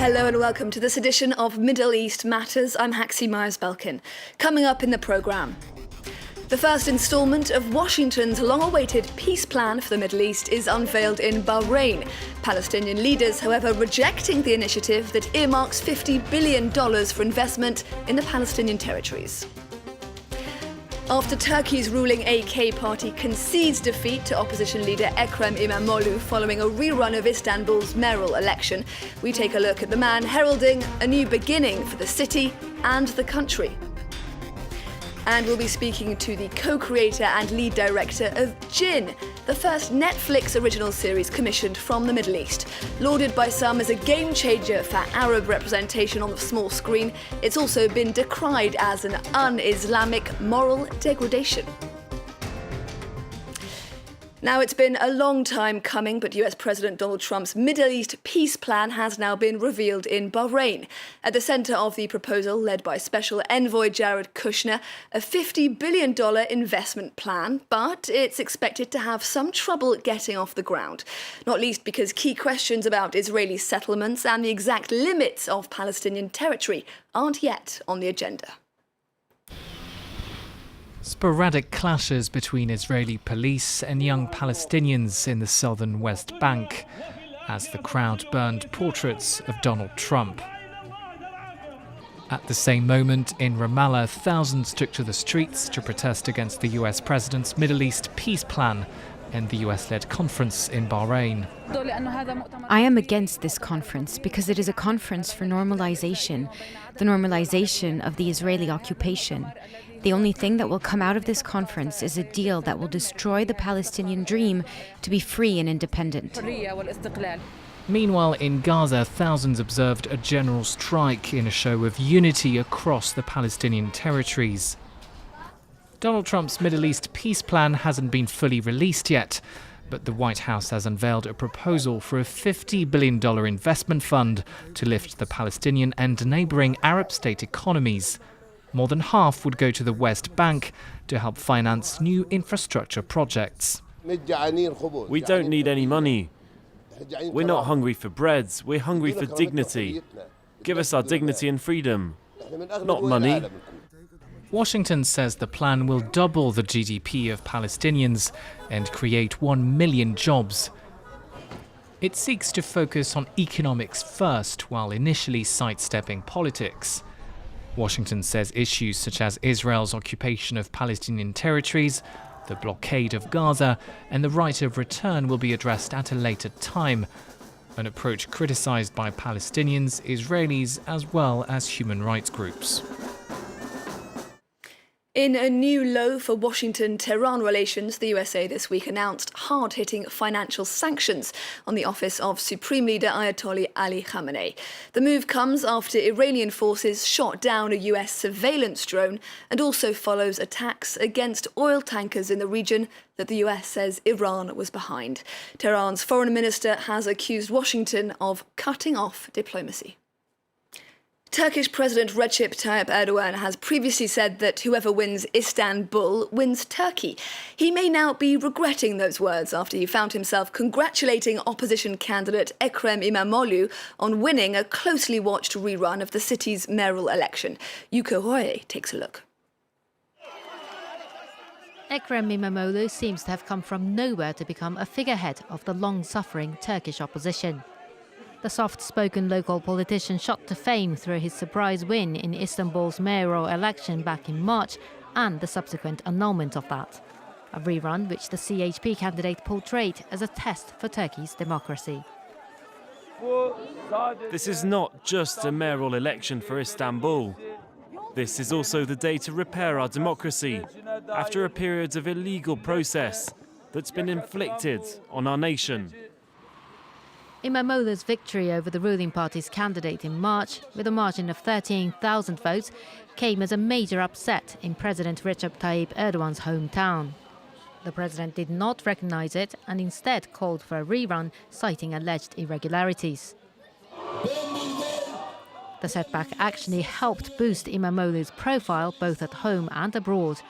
Hello and welcome to this edition of Middle East Matters. I'm Haxi Myers-Belkin. Coming up in the programme, the first instalment of Washington's long-awaited peace plan for the Middle East is unveiled in Bahrain. Palestinian leaders, however, rejecting the initiative that earmarks $50 billion for investment in the Palestinian territories. After Turkey's ruling AK party concedes defeat to opposition leader Ekrem İmamoğlu following a rerun of Istanbul's mayoral election, we take a look at the man heralding a new beginning for the city and the country. And we'll be speaking to the co-creator and lead director of Jinn, the first Netflix original series commissioned from the Middle East. Lauded by some as a game changer for Arab representation on the small screen, it's also been decried as an un-Islamic moral degradation. Now, it's been a long time coming, but US President Donald Trump's Middle East peace plan has now been revealed in Bahrain. At the centre of the proposal, led by Special Envoy Jared Kushner, a $50 billion investment plan, but it's expected to have some trouble getting off the ground. Not least because key questions about Israeli settlements and the exact limits of Palestinian territory aren't yet on the agenda. Sporadic clashes between Israeli police and young Palestinians in the southern West Bank as the crowd burned portraits of Donald Trump. At the same moment, in Ramallah, thousands took to the streets to protest against the US president's Middle East peace plan and the US-led conference in Bahrain. I am against this conference because it is a conference for normalization, the normalization of the Israeli occupation. The only thing that will come out of this conference is a deal that will destroy the Palestinian dream to be free and independent. Meanwhile, in Gaza, thousands observed a general strike in a show of unity across the Palestinian territories. Donald Trump's Middle East peace plan hasn't been fully released yet, but the White House has unveiled a proposal for a $50 billion investment fund to lift the Palestinian and neighbouring Arab state economies. More than half would go to the West Bank to help finance new infrastructure projects. We don't need any money. We're not hungry for bread, we're hungry for dignity. Give us our dignity and freedom, not money. Washington says the plan will double the GDP of Palestinians and create 1 million jobs. It seeks to focus on economics first, while initially sidestepping politics. Washington says issues such as Israel's occupation of Palestinian territories, the blockade of Gaza, and the right of return will be addressed at a later time, an approach criticized by Palestinians, Israelis, as well as human rights groups. In a new low for Washington-Tehran relations, the USA this week announced hard-hitting financial sanctions on the office of Supreme Leader Ayatollah Ali Khamenei. The move comes after Iranian forces shot down a US surveillance drone and also follows attacks against oil tankers in the region that the US says Iran was behind. Tehran's foreign minister has accused Washington of cutting off diplomacy. Turkish President Recep Tayyip Erdogan has previously said that whoever wins Istanbul wins Turkey. He may now be regretting those words after he found himself congratulating opposition candidate Ekrem İmamoğlu on winning a closely watched rerun of the city's mayoral election. Yuko Hoye takes a look. Ekrem İmamoğlu seems to have come from nowhere to become a figurehead of the long-suffering Turkish opposition. The soft-spoken local politician shot to fame through his surprise win in Istanbul's mayoral election back in March and the subsequent annulment of that. A rerun which the CHP candidate portrayed as a test for Turkey's democracy. This is not just a mayoral election for Istanbul. This is also the day to repair our democracy after a period of illegal process that's been inflicted on our nation. İmamoğlu's victory over the ruling party's candidate in March, with a margin of 13,000 votes, came as a major upset in President Recep Tayyip Erdogan's hometown. The president did not recognise it and instead called for a rerun, citing alleged irregularities. The setback actually helped boost İmamoğlu's profile both at home and abroad.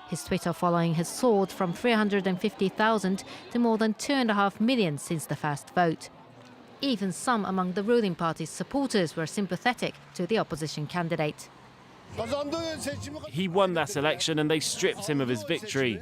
His Twitter following has soared from 350,000 to more than 2.5 million since the first vote. even some among the ruling party's supporters were sympathetic to the opposition candidate. He won that election and they stripped him of his victory.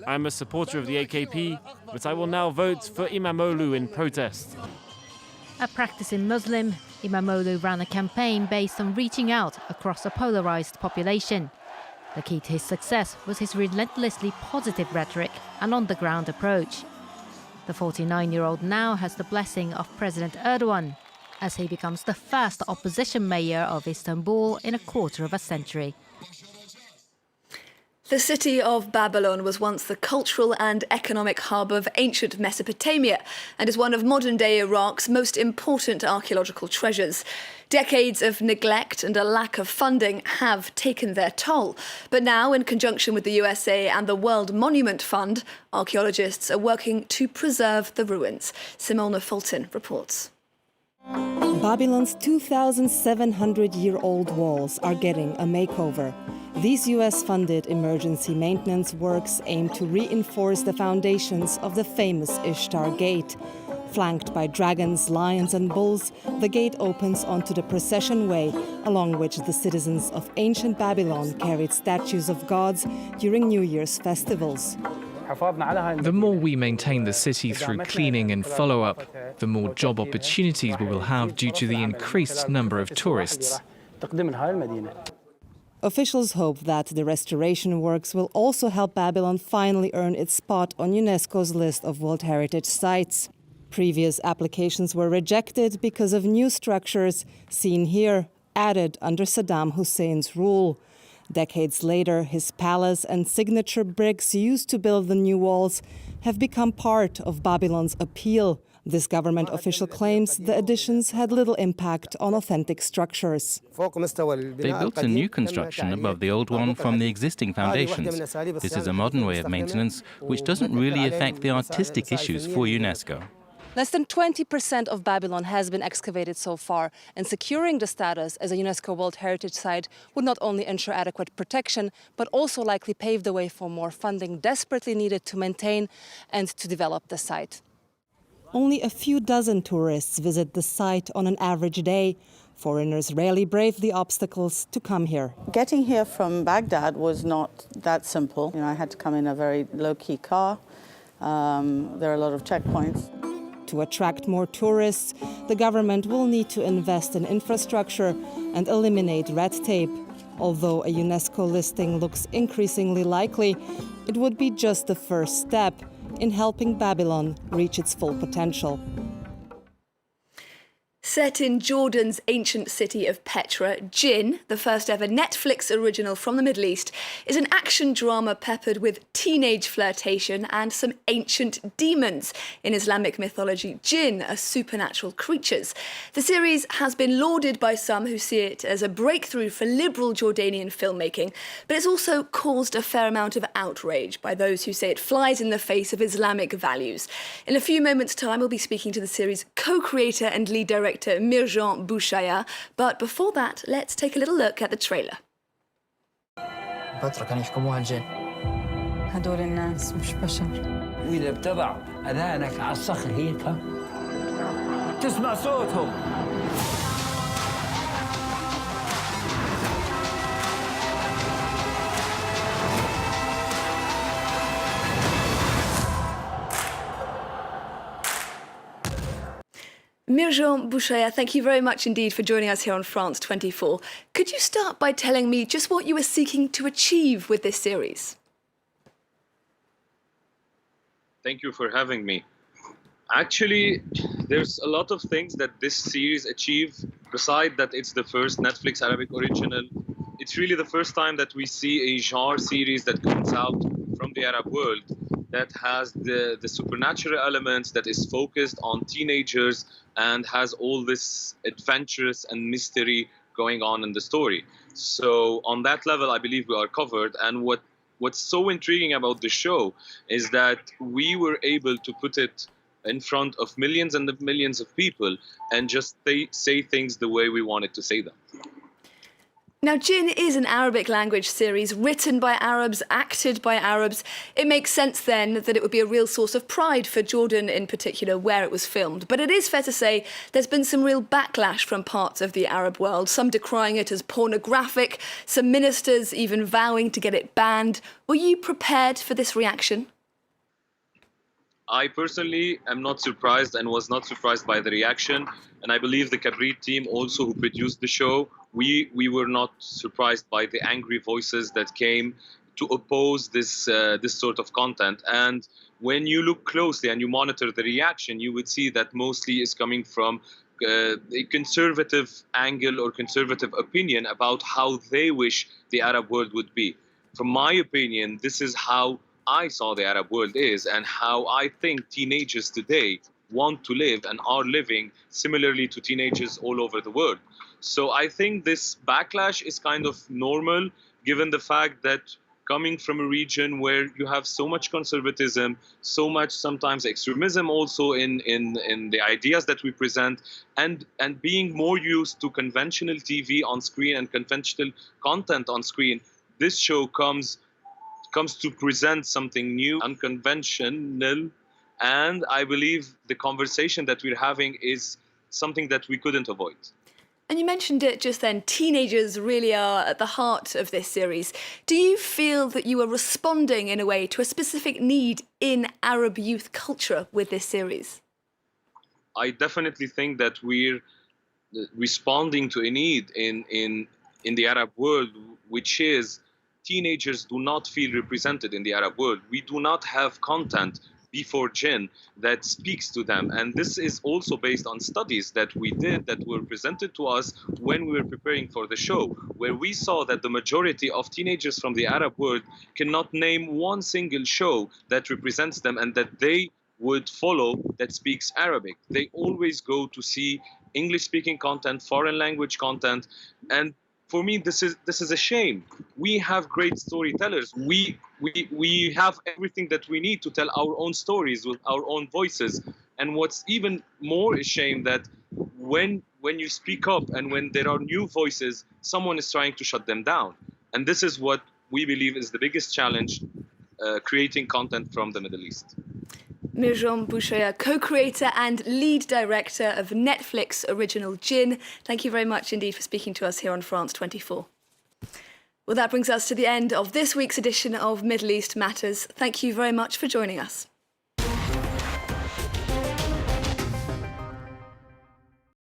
I'm a supporter of the AKP, but I will now vote for Imamoglu in protest. A practicing Muslim, Imamoglu ran a campaign based on reaching out across a polarized population. The key to his success was his relentlessly positive rhetoric and on-the-ground approach. The 49-year-old now has the blessing of President Erdogan, as he becomes the first opposition mayor of Istanbul in a quarter of a century. The city of Babylon was once the cultural and economic hub of ancient Mesopotamia and is one of modern-day Iraq's most important archaeological treasures. Decades of neglect and a lack of funding have taken their toll. But now, in conjunction with the USA and the World Monument Fund, archaeologists are working to preserve the ruins. Simona Fulton reports. Babylon's 2,700-year-old walls are getting a makeover. These US-funded emergency maintenance works aim to reinforce the foundations of the famous Ishtar Gate. Flanked by dragons, lions and bulls, the gate opens onto the procession way, along which the citizens of ancient Babylon carried statues of gods during New Year's festivals. The more we maintain the city through cleaning and follow-up, the more job opportunities we will have due to the increased number of tourists. Officials hope that the restoration works will also help Babylon finally earn its spot on UNESCO's list of World Heritage Sites. Previous applications were rejected because of new structures, seen here, added under Saddam Hussein's rule. Decades later, his palace and signature bricks used to build the new walls have become part of Babylon's appeal. This government official claims the additions had little impact on authentic structures. They built a new construction above the old one from the existing foundations. This is a modern way of maintenance which doesn't really affect the artistic issues for UNESCO. Less than 20% of Babylon has been excavated so far, and securing the status as a UNESCO World Heritage Site would not only ensure adequate protection, but also likely pave the way for more funding desperately needed to maintain and to develop the site. Only a few dozen tourists visit the site on an average day. Foreigners rarely brave the obstacles to come here. Getting here from Baghdad was not that simple. I had to come in a very low-key car. There are a lot of checkpoints. To attract more tourists, the government will need to invest in infrastructure and eliminate red tape. Although a UNESCO listing looks increasingly likely, it would be just the first step in helping Babylon reach its full potential. Set in Jordan's ancient city of Petra, Jinn, the first ever Netflix original from the Middle East, is an action drama peppered with teenage flirtation and some ancient demons. In Islamic mythology, Jinn are supernatural creatures. The series has been lauded by some who see it as a breakthrough for liberal Jordanian filmmaking, but it's also caused a fair amount of outrage by those who say it flies in the face of Islamic values. In a few moments' time, we'll be speaking to the series' co-creator and lead director, Mir-Jean Bou Chaaya. But before that, let's take a little look at the trailer. فترة كانوا يحكموها الجن. هدول الناس مش بشر. وإذا بتضع أذانك على الصخر هيك تسمع صوتهم. Mir-Jean Bou Chaaya, thank you very much indeed for joining us here on France 24. Could you start by telling me just what you were seeking to achieve with this series? Thank you for having me. Actually, there's a lot of things that this series achieved. Besides that it's the first Netflix Arabic original, it's really the first time that we see a genre series that comes out from the Arab world that has the supernatural elements, that is focused on teenagers and has all this adventurous and mystery going on in the story. So on that level, I believe we are covered. And what's so intriguing about the show is that we were able to put it in front of millions and millions of people and just say things the way we wanted to say them. Now, Jinn is an Arabic language series written by Arabs, acted by Arabs. It makes sense then that it would be a real source of pride for Jordan in particular, where it was filmed. But it is fair to say there's been some real backlash from parts of the Arab world, some decrying it as pornographic, some ministers even vowing to get it banned. Were you prepared for this reaction? I personally am not surprised and was not surprised by the reaction. And I believe the Kabrit team also, who produced the show, we were not surprised by the angry voices that came to oppose this sort of content. And when you look closely and you monitor the reaction, you would see that mostly is coming from a conservative angle or conservative opinion about how they wish the Arab world would be. From my opinion, this is how I saw the Arab world is, and how I think teenagers today want to live and are living similarly to teenagers all over the world. So I think this backlash is kind of normal, given the fact that coming from a region where you have so much conservatism, so much sometimes extremism also in the ideas that we present, and being more used to conventional TV on screen and conventional content on screen, this show comes to present something new, unconventional, and I believe the conversation that we're having is something that we couldn't avoid. And you mentioned it just then, teenagers really are at the heart of this series. Do you feel that you are responding in a way to a specific need in Arab youth culture with this series? I definitely think that we're responding to a need in the Arab world, which is teenagers do not feel represented in the Arab world. We do not have content before Jinn that speaks to them. And this is also based on studies that we did that were presented to us when we were preparing for the show, where we saw that the majority of teenagers from the Arab world cannot name one single show that represents them and that they would follow that speaks Arabic. They always go to see English-speaking content, foreign language content, and for me, this is a shame. We have great storytellers. We have everything that we need to tell our own stories with our own voices. And what's even more a shame that when you speak up and when there are new voices, someone is trying to shut them down. And this is what we believe is the biggest challenge, creating content from the Middle East. Mir-Jean Bou Chaaya, co-creator and lead director of Netflix original Jinn. Thank you very much indeed for speaking to us here on France 24. Well, that brings us to the end of this week's edition of Middle East Matters. Thank you very much for joining us.